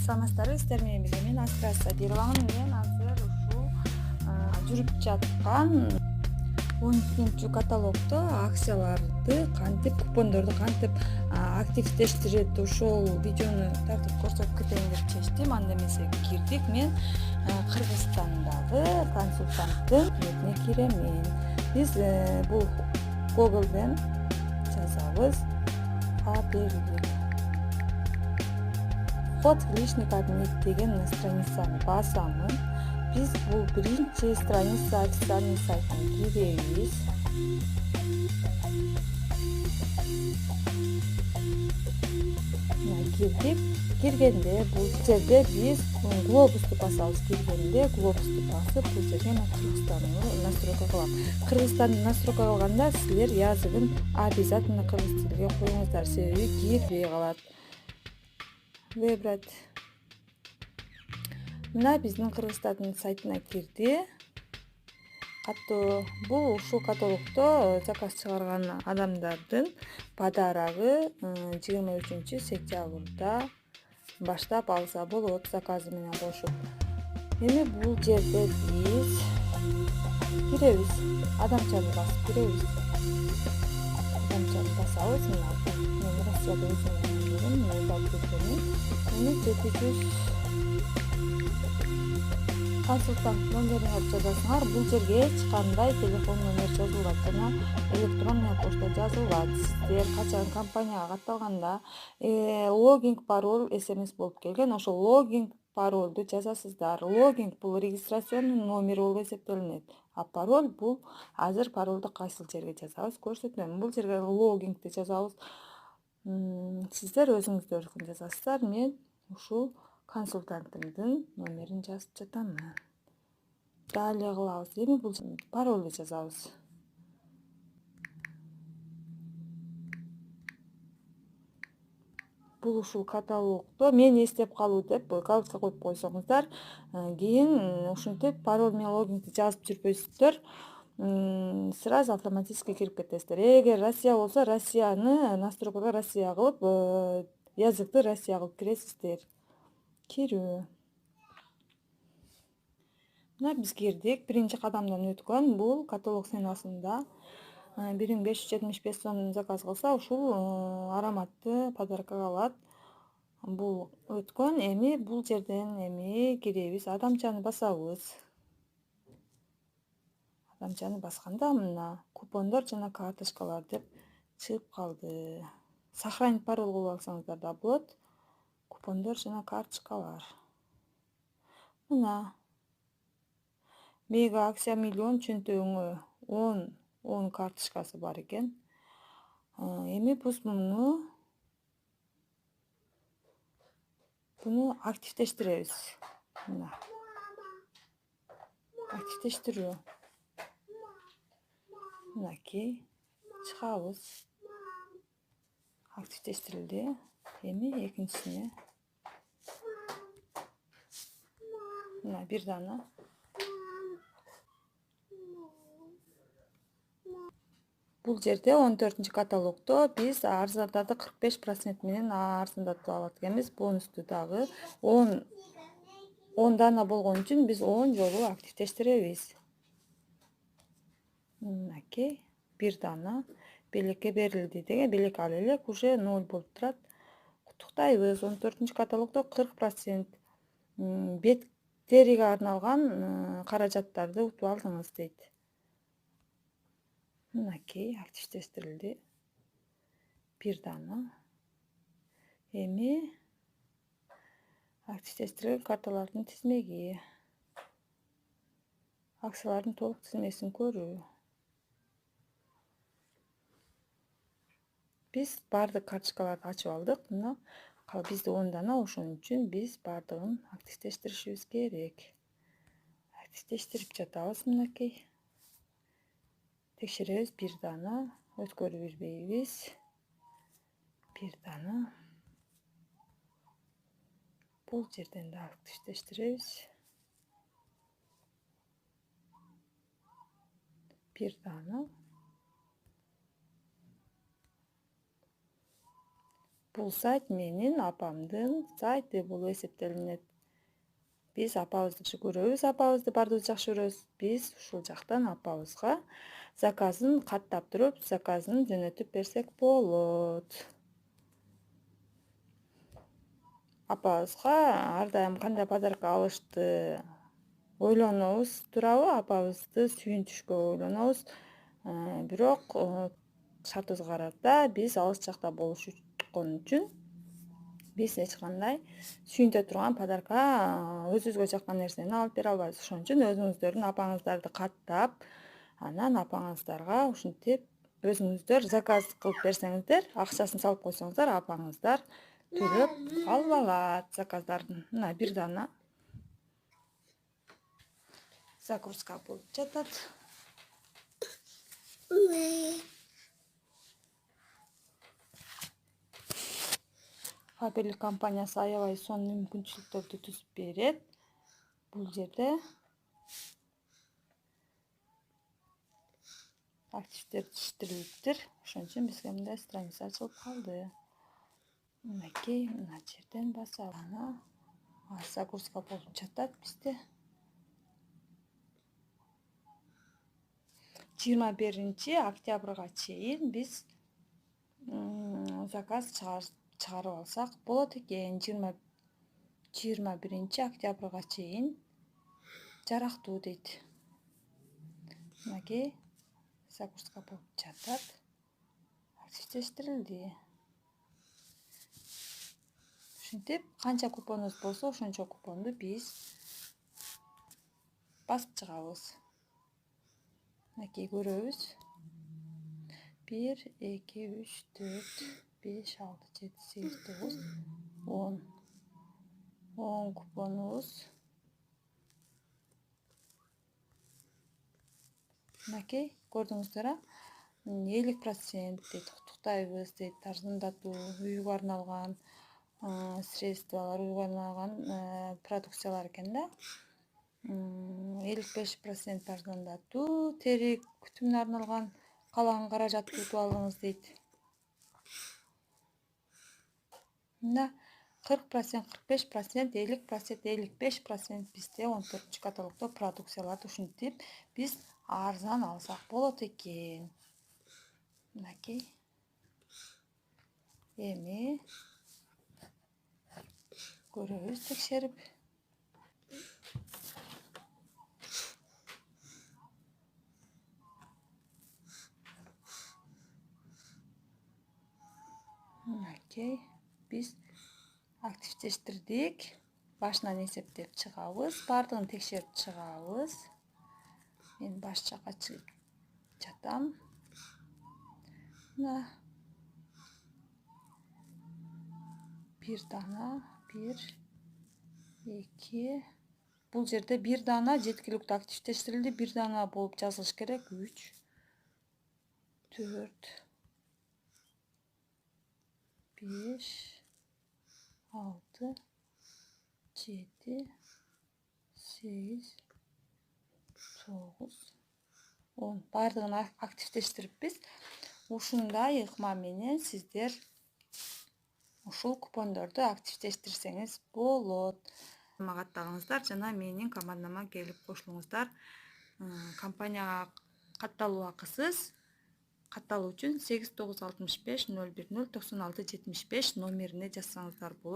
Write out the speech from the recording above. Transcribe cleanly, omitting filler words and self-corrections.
саламатсыздарбы, сиздер менен бирге мен Асра Садировамын. Мен азыр ушул жүрүп жаткан 12 каталогдо акцияларды кантип, купондорду кантип активдештирет, ошол видеону тартып көрсөтүп кетейин деп чечтим. Анда эмесе кирдик. Мен Кыргызстандагы консультанттын кабинетине киремин. Биз бул Google'ден жазабыз вход в личный кабинет деген страницаны басамын. Биз бул биринчи страница официальный сайтына киребиз. Кирдик. Киргенде бул жерде биз глобусту басабыз. Киргенде глобусту басып, бул жерге Кыргызстанды настройка кылам. Кыргызстанды настройка кылганда силер языгын обязательно кыргыз тилиге коюңуздар, себеби кирбей калат. Выбрать. Мына биздин Кыргызстандын сайтына кирди. Катуу бул ушул каталогдо заказ чыгарган адамдардын подарагы 23-сентябрда баштап алса болот, заказы менен кошуп. Эми бул жерде биз киребиз. Адамчаны басып киребиз. Адамчаны басабыз. Мен Россияда өзүм алып келгенмин. Эми 700 консультант номерин жазасыңар. Бул жерге эч кандай телефон номер жазылбайт жана электронная почта жазылат. Сиздер качан компанияга катталганда логинг пароль SMS болуп келген. Ошол логинг паролду жазасыздар. Логинг бул регистрационный номер болуп эсептелинет. А пароль бул азыр паролду кайсыл жерге жазабыз көрсөтөм. Бул жерге логингди жазабыз. Сиздер өзүңүздөрдүкүн жазасыздар. Мен ушул консультантымдын номерин жазып жатам. Далее кылабыз. Эми бул паролду жазабыз. Бул ушул каталогдо мен эстеп калуу деп галочка коюп койсоңуздар, кийин ушинтип пароль менен логингди жазып жүрбөйсүздөр. Сразу автоматически кирип кетесиздер. Эгер Россия болсо, Россияны настройкага Россия кылып, языкты Россия кылып киресиздер. Кирүү. Мына биз кирдик. Биринчи кадамдан өткөн. Бул каталог ценасында 1575 сомдон заказ кылса, ушул ароматты подаркага алат. Бул өткөн. Эми бул жерден киребиз. Адамчаны басабыз. Адамчаны басканда мына купондор жана карточкалар деп чыгып калды. Сохранить пароль кылып алсаңыздар да болот. Купондор жана карточкалар. Мына мега акция миллион чөнтөгүңө 10 карточкасы бар экен. Эми биз буну активдештиребиз. Мына. Активдештирүү. Мынакей чыгабыз. Активдештирилди. Эми экинчисине. Мына бир дана. Бул жерде 14 каталогдо биз арзандарды 45% менен арзандатып алат экенбиз. Бонусту дагы 10 дана болгон үчүн биз 10 жолу активдештиребиз. Мынакей бир дана белекке берилди деген белек ал элек уже 0 болуп турат. Куттуктайбыз. 14 каталогдо 40% бет териге арналган каражаттарды утуп алдыңыз дейт. Мынакей активдештирилди. Бир дана. Эми активдештирилген карталардын тизмеги. Акциялардын толук тизмесин көрүү. Биз бардык карточкаларды ачып алдык. Мына бизде 10 дана, ошон үчүн биз бардыгын активдештиришибиз керек. Активдештирип жатабыз мынакей. Текшеребиз бир дана, өткөрүп бербейбиз. Бир дана. Бул жерден да активдештиребиз. Бир дана. Бул сайт менин апамдын сайты болуп эсептелинет. Биз апабызды жакшы көрөбүз, апабызды бардыгыбыз жакшы көрөбүз. Биз ушул жактан апабызга заказын каттап туруп, заказын жөнөтүп берсек болот. Апабызга ар дайым кандай подарка алышты ойлонобуз турабы, апабызды сүйүнтүшкө ойлонобуз. Бирок шартыбызга карата биз алыс жакта болушкон үчүн биз эч кандай сүйүнтө турган подарка, өзүбүзгө жаккан нерсени алып бере албайбыз. Ошон үчүн өзүңүздөрдүн апаңыздарды каттап, анан апаңыздарга ушинтип өзүңүздөр заказ кылып берсеңиздер, акчасын салып койсоңуздар, апаңыздар төлөп алып алат заказдарын. Мына бир дана загрузка болуп жатат. Фаберлик компаниясы аябай сонун мүмкүнчүлүктөрдү түзүп берет. Бул жерде активдер иштирилиптир. Ошон үчүн бизге мындай страница ачылып калды. Мынакей, мына жерден басып ана загрузка болуп жатат бизде. 21 октябрга чейин биз заказ чыгарып алсак болот экен. 21 октябрга чейин жарактуу дейт. Мынакей загрузка болуп жатат. Активдештирилди. Ушинтип канча купонубуз болсо, ошончо купонду биз басып чыгабыз. Мынакей көрөбүз. 1, 2, 3, 4, 5, 6, 7, 8, 9, 10. 10 купонубуз. Мынакей көрдүңүздөр, 50% дейт, куттуктайбыз дейт, арзандатуу, үйгө арналган средстволор, үйгө арналган продукциялар экен да. 55% арзандатуу, тери күтүмүнө арналган каалаган каражатты утуп алыңыз дейт. Мына 40%, 45%, 50%, 55% бизде 14 каталогдо продукцияларды ушинтип биз арзан алсак болот экен. Мынакей. Эми көрөбүз текшерип. Мынакей, биз активдештирдик. Башынан эсептеп чыгабыз, бардыгын текшерип чыгабыз. Мен баш жакка жатам. Мына бир дана, 1, 2. Бул жерде бир дана жеткиликтүү активдештирилди, бир дана болуп жазылыш керек. 3, 4, 5, 6, 7, 8, 9, 10. Бардыгын активдештириппиз. Ушундай ыкма менен сиздер ушул купондорду активдештирсеңиз болот. Катталыңыздар жана менин командама келип кошулуңуздар. Компанияга катталуу акысыз. Катталуу үчүн 8965 010 96 75 номерине жазсаңыздар болот.